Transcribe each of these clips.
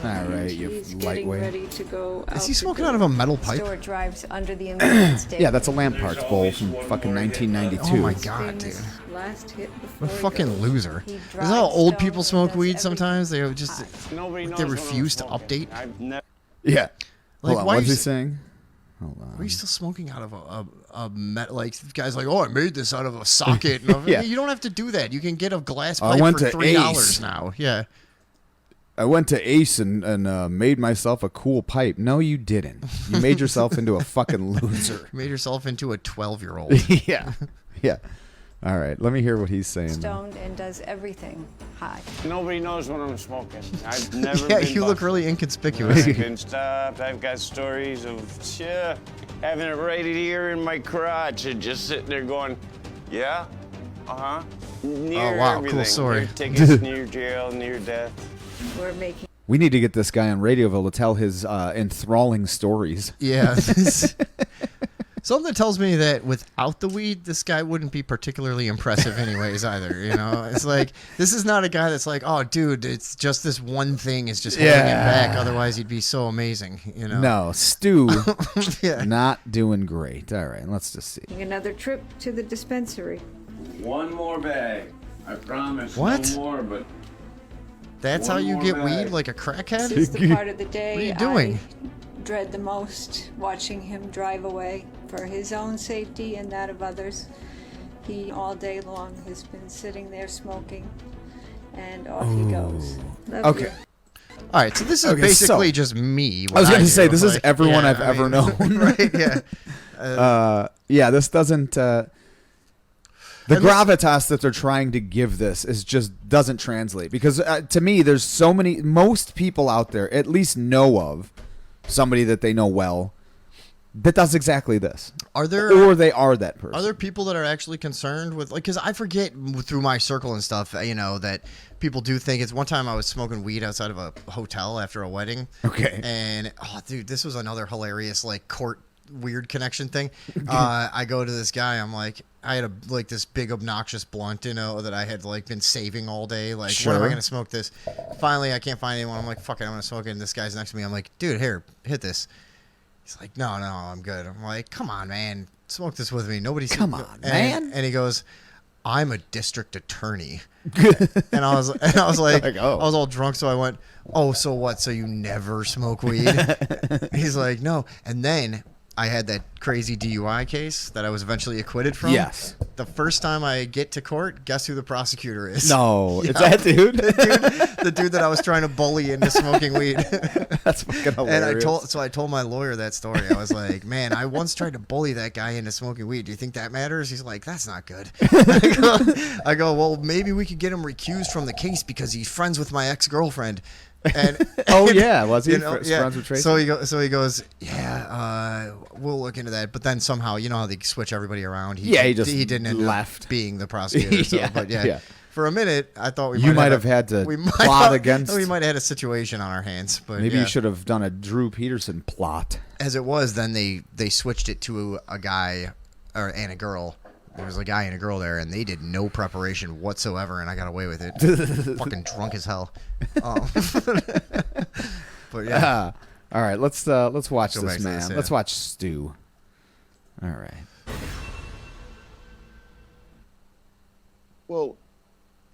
All right, you He's getting lightweight. ready to go out Is he the smoking door. out of a metal pipe? Store drives under the Independence Day. Yeah, that's a lamp parts bowl from fucking 1992. Oh my god, dude. Famous last hit What before a he fucking goes. loser. He Is that drives how old stone people and smoke does weed everything sometimes? They would just Nobody they knows what I'm refuse to smoking. update. I've never. Yeah. Like, Hold on, why what's you he s- saying? Hold on. Why are you still smoking out of a metal? Like, the guy's like, oh, I made this out of a socket. And Yeah. You don't have to do that. You can get a glass I pipe went for to $3 Ace. now. Yeah. I went to Ace and made myself a cool pipe. No, you didn't. You made yourself into a fucking loser. You made yourself into a 12-year-old. Yeah. Yeah. All right. Let me hear what he's saying. Stoned and does everything high. Nobody knows what I'm smoking. I've never Yeah, been you look busted. really inconspicuous. I've been stopped. I've got stories of having it right here in my crotch and just sitting there going, yeah, uh-huh. Near wow, cool everything. story. Near tickets, near jail, near death. We're making We need to get this guy on Radioville to tell his enthralling stories. Yeah. Something tells me that without the weed, this guy wouldn't be particularly impressive anyways either, you know? It's like, this is not a guy that's like, oh, dude, it's just this one thing is just holding him back. Otherwise, he'd be so amazing, you know? No, Stu, Yeah. not doing great. All right, let's just see. another trip to the dispensary. One more bag. I promise. What? No more, but That's One how you more get bag. weed like a This crackhead? is the part of the day What are you doing? I dread the most, watching him drive away for his own safety and that of others. He all day long has been sitting there smoking, and off he goes. Love Okay. you. All right, so this is Okay, basically so- just me. I was going gonna to say, this is everyone I've ever known. Right, yeah. Yeah, this doesn't. The And this- gravitas that they're trying to give this is just doesn't translate because to me, there's so many. Most people out there at least know of somebody that they know well that does exactly this, Are there or they are that person. Are there people that are actually concerned with, like, because I forget through my circle and stuff, you know, that people do think it's one time I was smoking weed outside of a hotel after a wedding. Okay. And, oh, dude, this was another hilarious, like, court weird connection thing. I go to this guy, I'm like, I had like this big obnoxious blunt, you know, that I had like been saving all day. Like, when am I Sure. going to smoke this? Finally, I can't find anyone. I'm like, fuck it, I'm going to smoke it. And this guy's next to me. I'm like, dude, here, hit this. He's like, no, I'm good. I'm like, come on, man. Smoke this with me. Nobody's... Come on, man. And he goes, I'm a district attorney. and I was like, Like, oh. I was all drunk, so I went, oh, so what? So you never smoke weed? He's like, no. And then I had that crazy DUI case that I was eventually acquitted from. Yes. The first time I get to court, guess who the prosecutor is? No, Yeah. it's that dude. The dude that I was trying to bully into smoking weed. That's fucking And hilarious. I told my lawyer that story. I was like, man, I once tried to bully that guy into smoking weed. Do you think that matters? He's like, that's not good. I go, well, maybe we could get him recused from the case because he's friends with my ex-girlfriend. And Oh, yeah, was he? you know, Fr- friends with Tracy? So he goes, yeah, we'll look into that. But then somehow, you know how they switch everybody around. He just didn't end left. up being the prosecutor. So, Yeah, but yeah. for a minute, I thought You might have had to plot against- We might have had a situation on our hands. But Maybe yeah. you should have done a Drew Peterson plot. As it was, then they switched it to a guy and a girl. There was a guy and a girl there, and they did no preparation whatsoever, and I got away with it. Fucking drunk as hell. But yeah, All right, let's watch Go back this to man. this, yeah. Let's watch Stu. All right. Well,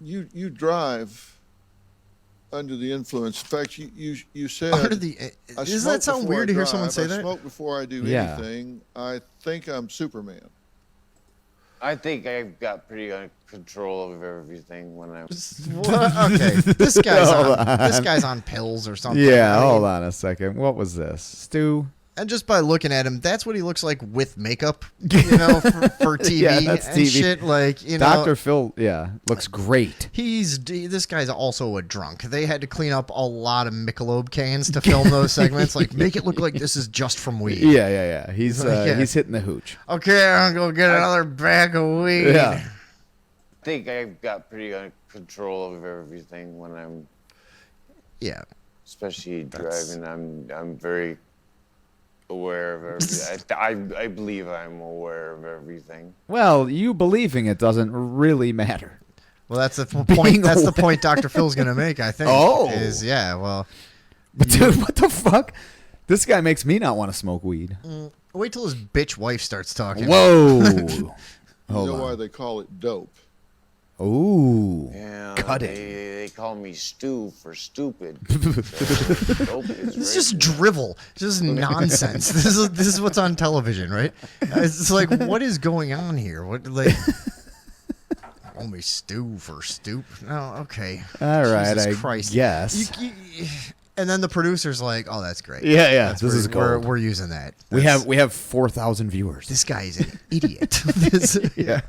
you drive under the influence. In fact, you said. under the I does smoke that sound before I weird to hear drive. someone say I that? smoke before I do Yeah. anything. I think I'm Superman. I think I've got pretty good control over everything when I'm. What? Okay, this guy's on pills or something. Yeah, I mean, hold on a second. What was this? Stu? And just by looking at him, that's what he looks like with makeup, you know, for TV Yeah, that's and TV. shit. Like, you know, Dr. Phil, yeah, looks great. this guy's also a drunk. They had to clean up a lot of Michelob cans to film those segments. Like, make it look like this is just from weed. Yeah. He's Yeah. he's hitting the hooch. Okay, I'm gonna go get another bag of weed. Yeah. I think I've got pretty good control over everything when I'm, Yeah. especially That's- driving. I'm very aware of everything. I believe I'm aware of everything. Well, you believing it doesn't really matter. Well, that's the Being point. That's the aware. point Dr. Phil's gonna make. I think. Oh. Is yeah. Well, Dude, what the fuck? This guy makes me not want to smoke weed. Wait till his bitch wife starts talking. Whoa. You Hold know why on. they call it dope? Ooh. Yeah, Cut it. they call me Stu for stupid. So, dope is It's right just in drivel, just nonsense. This is what's on television, right? It's like, what is going on here? What like? Only stew for stoop. No, okay. All right, Jesus I Christ. guess. And then the producer's like, "Oh, that's great. Yeah, yeah. That's This is gold. We're using that. We That's- have 4,000 viewers. this guy is an idiot." This- Yeah.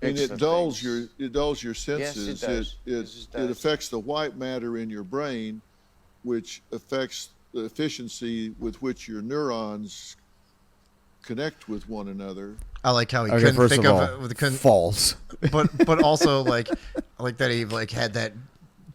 And it Excellent dulls things. your senses. does. It Yes, it it does. affects the white matter in your brain, which affects the efficiency with which your neurons connect with one another. I like how he Okay, couldn't first think of of all, it. Couldn't, false. but also like that he like had that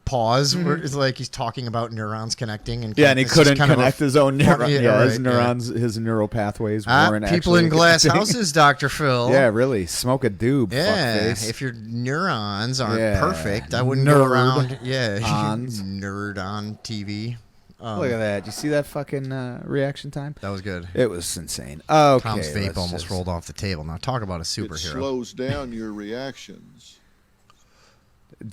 pause where it's like he's talking about neurons connecting and Yeah, and he it's just couldn't kind of a- connect his own neurons. Yeah, Yeah, his right, neurons, his neural pathways weren't people actually in glass connecting. houses, Dr. Phil. Yeah, really. Smoke a doob, Yeah, fuckface. if your neurons aren't Yeah. perfect, I wouldn't go Nerd around. Yeah, ons. nerd on TV. Look at that. You see that fucking reaction time? That was good. It was insane. Okay. Tom's vape let's almost just- rolled off the table. Now talk about a It superhero. slows down your reactions.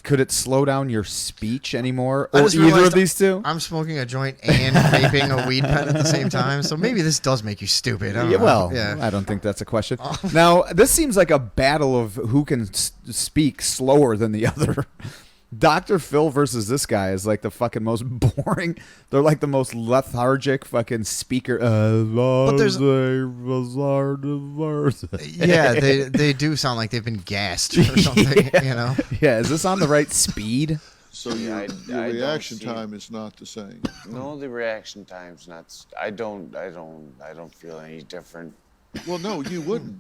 Could it slow down your speech anymore? I Or just either of realized these two? I'm smoking a joint and vaping a weed pen at the same time, so maybe this does make you stupid. I don't Yeah, know. well, yeah. I don't think that's a question. Now, this seems like a battle of who can speak slower than the other. Dr. Phil versus this guy is like the fucking most boring. They're like the most lethargic fucking speaker. But there's- Yeah, they do sound like they've been gassed or something. You know. Yeah, is this on the right speed? So Yeah, your I don't reaction see- time is not the same. No, the reaction time's not. I don't feel any different. Well, no, you wouldn't.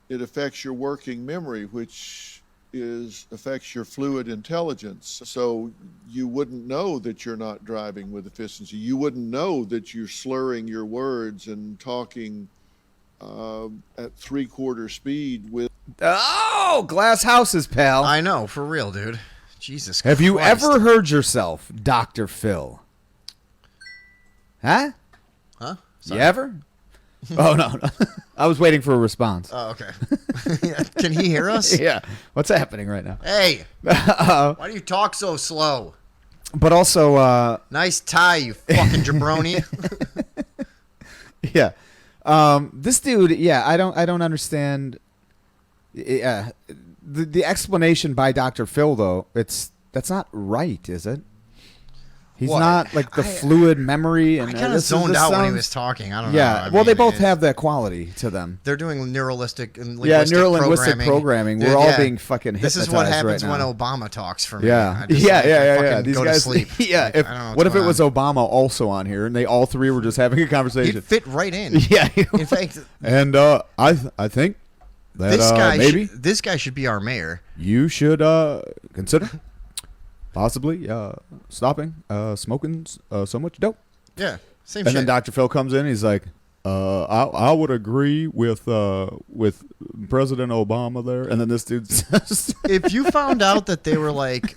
It affects your working memory, which affects your fluid intelligence. So you wouldn't know that you're not driving with efficiency. You wouldn't know that you're slurring your words and talking at 3/4 speed with. Oh, glass houses, pal. I know, for real, dude. Jesus. Have you Christ. ever heard yourself, Dr. Phil? Huh? Huh? You ever? Oh, no. I was waiting for a response. Oh, okay. Can he hear us? Yeah. What's happening right now? Hey, why do you talk so slow? But also, Nice tie, you fucking jabroni. yeah. This dude, yeah, I don't understand. Yeah. The explanation by Dr. Phil, though, that's not right, is it? He's What? not like the fluid memory, and I kind of this zoned out when he sounds- was talking. I don't know. Yeah, I well, they mean, both it's- have that quality to them. They're doing neuralistic and Yeah, linguistic neurolinguistic programming. We're Dude, all yeah. being fucking This is hypnotized what happens right when now. Obama talks for me. Yeah, I just, yeah, like, yeah. fucking These go guys, to sleep. yeah. Like, If, I don't know what if it going was on. Obama also on here, and they all three were just having a conversation? He'd fit right in. Yeah. In fact, And I think that this guy maybe this guy should be our mayor. you should consider possibly stopping smoking so much dope. Yeah, same And shit. then Dr. Phil comes in. He's like, I would agree with President Obama there. And then this dude says, If you found out that they were like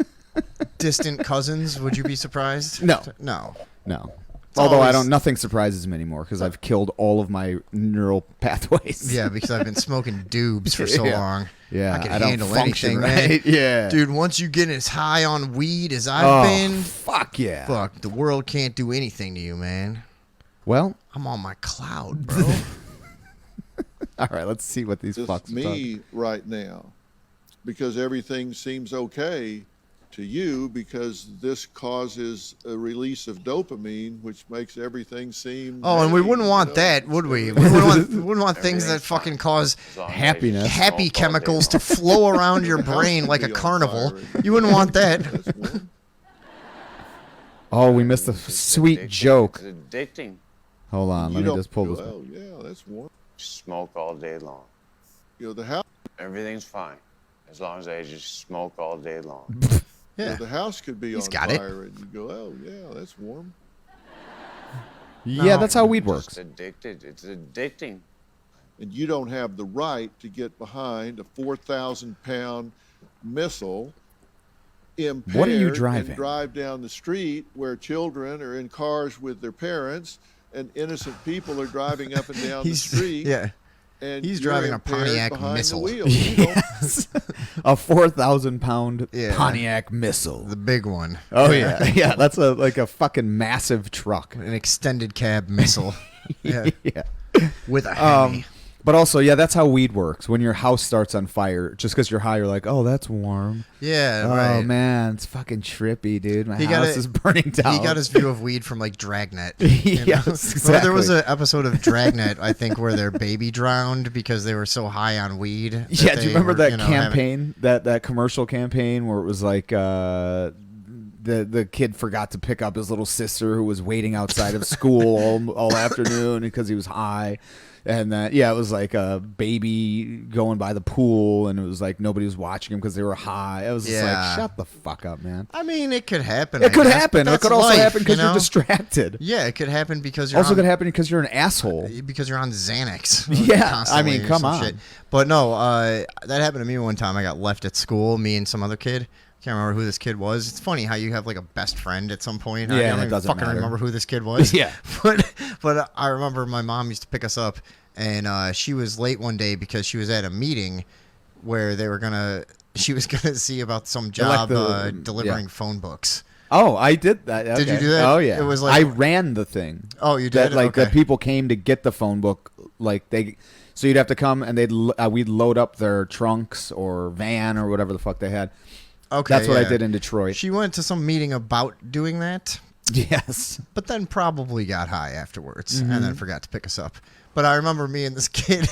distant cousins, would you be surprised? No. No. no. Although I always- don't, nothing surprises me anymore because I've killed all of my neural pathways. Yeah, because I've been smoking doobs for so Yeah. long. Yeah, I can don't handle function anything, man. right. Yeah, Dude, once you get as high on weed as I've Oh, been, fuck yeah. fuck, the world can't do anything to you, man. Well, I'm on my cloud, bro. all right. Let's see what these Just fucks are talking. me right now, because everything seems okay to you, because this causes a release of dopamine, which makes everything seem. Oh, and we happy, wouldn't you want know? that, would we? We wouldn't want things that Everything's fine. fucking cause As long as I Happiness. just happy smoke all day chemicals to long. flow around your brain like a Be on carnival. fire. You wouldn't want that. That's warm. Oh, we missed a It's sweet addicting. joke. It's addicting. Hold on. You Let me don't just pull go, this. oh yeah, that's warm. Smoke all day long. You know the house. Everything's fine as long as I just smoke all day long. Yeah. The house could be He's on got it. fire, and you go, oh yeah, that's warm. Yeah, that's how weed Just works. addicted. It's addicting. And you don't have the right to get behind a 4,000-pound missile impaired What are you driving? and drive down the street where children are in cars with their parents and innocent people are driving up and down the street. Yeah. And He's you're driving a impaired Pontiac behind Missile. The wheel. You don't- Yes. A 4,000-pound Yeah. Pontiac missile. The big one. Oh yeah, yeah. That's like a fucking massive truck. An extended cab missile. Yeah. Yeah. With a Hemi. But also, yeah, that's how weed works. When your house starts on fire, just because you're high, you're like, oh, that's warm. Yeah, Oh right. man, it's fucking trippy, dude. My He got house it- is burning down. He got his view of weed from like Dragnet. you know? Yes, Remember there was exactly. an episode of Dragnet, I think, where their baby drowned because they were so high on weed. that Yeah, do you they remember were, that having- campaign, that commercial campaign where it was like the kid forgot to pick up his little sister who was waiting outside of school all afternoon because he was high, and it was like a baby going by the pool, and it was like nobody was watching him because they were high. It was just Yeah. like, shut the fuck up, man. I mean, it could happen. It I could guess, happen. but It that's could also life, happen because you you're know? distracted. Yeah, it could happen because you're Also, on, could happen because you're an asshole. because you're on Xanax. Yeah, constantly I mean, or come some on. shit. But no, that happened to me one time. I got left at school, me and some other kid. Can't remember who this kid was. It's funny how you have like a best friend at some point. I Yeah, don't and it even doesn't fucking matter. remember who this kid was. Yeah. But I remember my mom used to pick us up, and she was late one day because she was at a meeting where she was gonna see about some job delivering phone books. Oh, I did that. Did you Okay. do that? Oh yeah. It was like- I ran the thing. Oh, you did? That like Okay. the people came to get the phone book. So you'd have to come and we'd load up their trunks or van or whatever the fuck they had. Okay, That's what I yeah. did in Detroit. She went to some meeting about doing that, Yes. but then probably got high afterwards and Mm-hmm. then forgot to pick us up. But I remember me and this kid,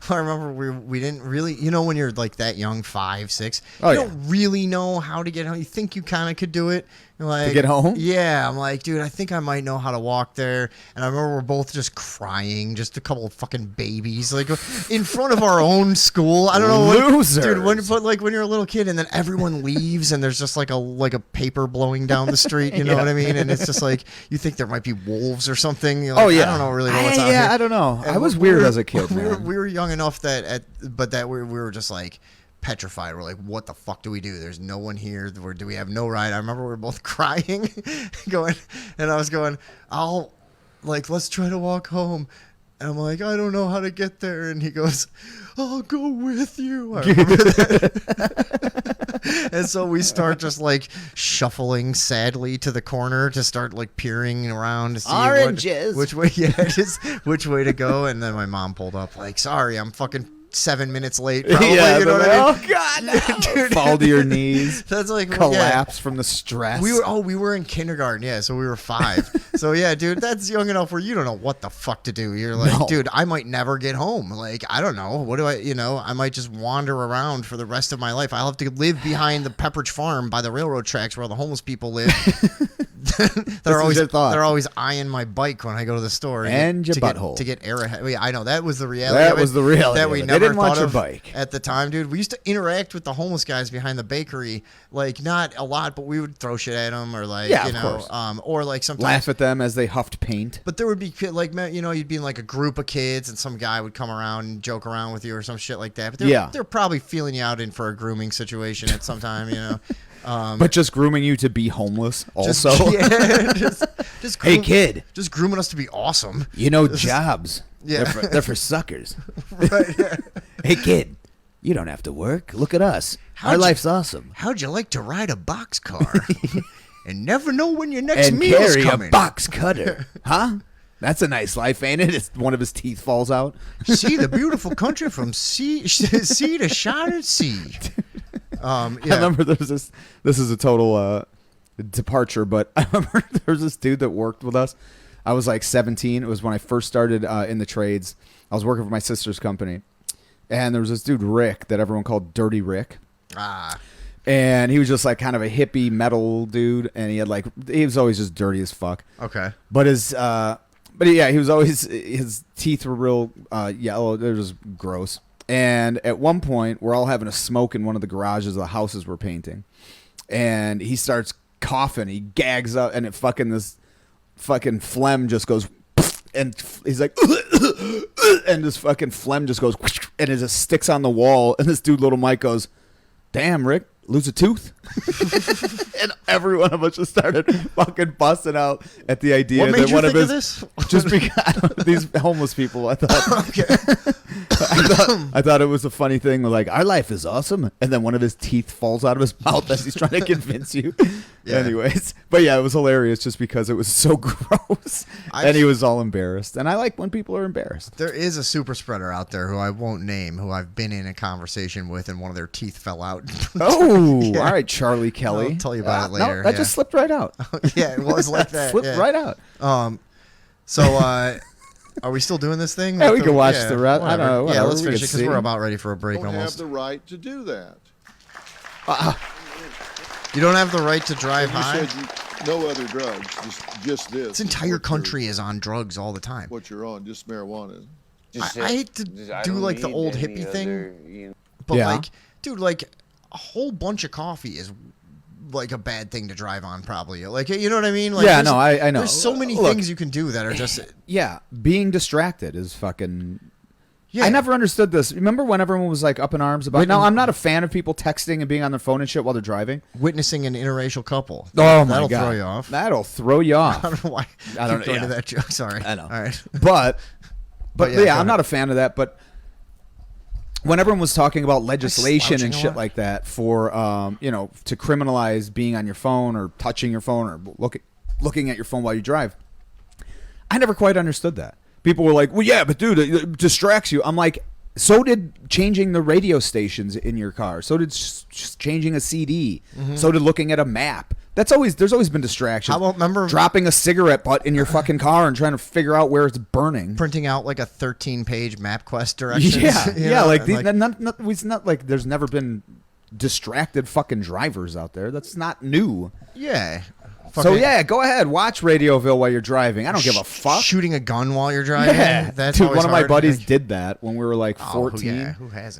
I remember we didn't really, when you're like that young, 5, 6, Oh, you yeah. don't really know how to get home. You think you kind of could do it. You're like, get home? Yeah. I'm like, dude, I think I might know how to walk there. And I remember we're both just crying, just a couple of fucking babies, like in front of our own school. I don't know. Losers. Dude, when you're a little kid and then everyone leaves and there's just like a paper blowing down the street, you know what I mean? And it's just like, you think there might be wolves or something. You're like, Oh yeah. I don't know really know what's out Yeah, here. I don't know. And I was we weird were- as a kid, man. We were young enough that we were just like petrified. We're like, what the fuck do we do? There's no one here. Do we have no ride? I remember we were both crying, and I was going, let's try to walk home. And I'm like, I don't know how to get there. And he goes, I'll go with you. I remember that. And so we start just like shuffling sadly to the corner to start like peering around to see Oranges. which way, which way to go. And then my mom pulled up like, sorry, I'm fucking 7 minutes late. Probably, Yeah, you know what I mean? Oh god. No. Dude. Fall to your knees. That's like Collapse from the stress. We were in kindergarten, yeah, so we were 5. So yeah, dude, that's young enough where you don't know what the fuck to do. You're like, No. dude, I might never get home. Like, I don't know. What do I might just wander around for the rest of my life. I'll have to live behind the Pepperidge Farm by the railroad tracks where all the homeless people live. is your thought. They're always eyeing my bike when I go to the store And your to butthole. to get air ahead. I know that was the reality. That of it, was the reality that of we it. They never didn't want thought your of bike. at the time, dude. We used to interact with the homeless guys behind the bakery, like not a lot, but we would throw shit at them or like Yeah, you of know, course. or like sometimes Laugh at them as they huffed paint. But there would be like you'd be in like a group of kids and some guy would come around and joke around with you or some shit like that. But they're probably feeling you out in for a grooming situation at some time, you know. But just grooming you to be homeless Just- also. yeah, just Hey groom- kid, just grooming us to be awesome. you know jobs. Yeah. They're for suckers. Right, yeah. Hey kid, you don't have to work. Look at us. Our How'd you- life's awesome. How'd you like to ride a boxcar and never know when your next And meal's carry coming? a box cutter. Huh? That's a nice life, ain't it? It's one of his teeth falls out. See the beautiful country from sea to shining sea. I Yeah. remember this is a total departure, but I remember there was this dude that worked with us. I was like 17. It was when I first started in the trades. I was working for my sister's company. And there was this dude, Rick, that everyone called Dirty Rick. And he was just like kind of a hippie metal dude. And he was always just dirty as fuck. Okay. But he was always, his teeth were real yellow. They're just gross. And at one point, we're all having a smoke in one of the garages of the houses we're painting. And he starts coughing. He gags up, and this fucking phlegm just goes, and he's like, and this fucking phlegm just goes, and it just sticks on the wall. And this dude, little Mike, goes, damn, Rick, lose a tooth? And every one of us just started fucking busting out at the idea What made that you one think of of his this? just because these homeless people. I thought, Okay. I thought it was a funny thing. Like, our life is awesome, and then one of his teeth falls out of his mouth as he's trying to convince you. Yeah. Anyways, but yeah, it was hilarious just because it was so gross, and he was all embarrassed. And I like when people are embarrassed. There is a super spreader out there who I won't name, who I've been in a conversation with, and one of their teeth fell out. Oh, Yeah. all right, Charlie Kelly. I'll tell you about it No, later, that yeah. just slipped right out. Yeah, it was like that. Slipped yeah. right out. So, are we still doing this thing? Yeah, with we can watch the rest. I whatever. don't know. Yeah, whatever, let's we finish can it because see. we're about ready for a break You don't have almost. the right to do that. You don't have the right to drive You high. said no other drugs, just this. This is entire what country is on drugs all the time. What you're on, just marijuana. I hate to do like the old hippie thing, but Yeah. like, dude, like a whole bunch of coffee is like a bad thing to drive on, probably. Like, you know what I mean? Like, Yeah, there's- no, I know. There's so many Look. things you can do that are just. Yeah, being distracted is fucking. Yeah. I never understood this. Remember when everyone was like up in arms about? Now, I'm not a fan of people texting and being on their phone and shit while they're driving. Witnessing an interracial couple. Oh my That'll god, throw you off. That'll throw you I off. don't know why. I don't keep know, going to yeah. that joke. Sorry. I know. All right. But yeah, yeah, go I'm ahead. not a fan of that. But when everyone was talking about legislation slouching and a shit lot? like that for to criminalize being on your phone or touching your phone or looking at your phone while you drive, I never quite understood that. People were like, well, yeah, but dude, it distracts you. I'm like, so did changing the radio stations in your car. So did just changing a CD. So did looking at a map. There's always been distractions. How about, remember- dropping a cigarette butt in your fucking car and trying to figure out where it's burning? Printing out like a 13-page MapQuest directions. Yeah, you yeah. know, Like, and, it's not like there's never been distracted fucking drivers out there. That's not new. yeah. So Fucking yeah, go ahead, watch Radioville while you're driving. I don't give a fuck. Shooting a gun while you're driving. Yeah, That's dude. always One of my hard. buddies Like, did that when we were like oh, 14. yeah, who hasn't?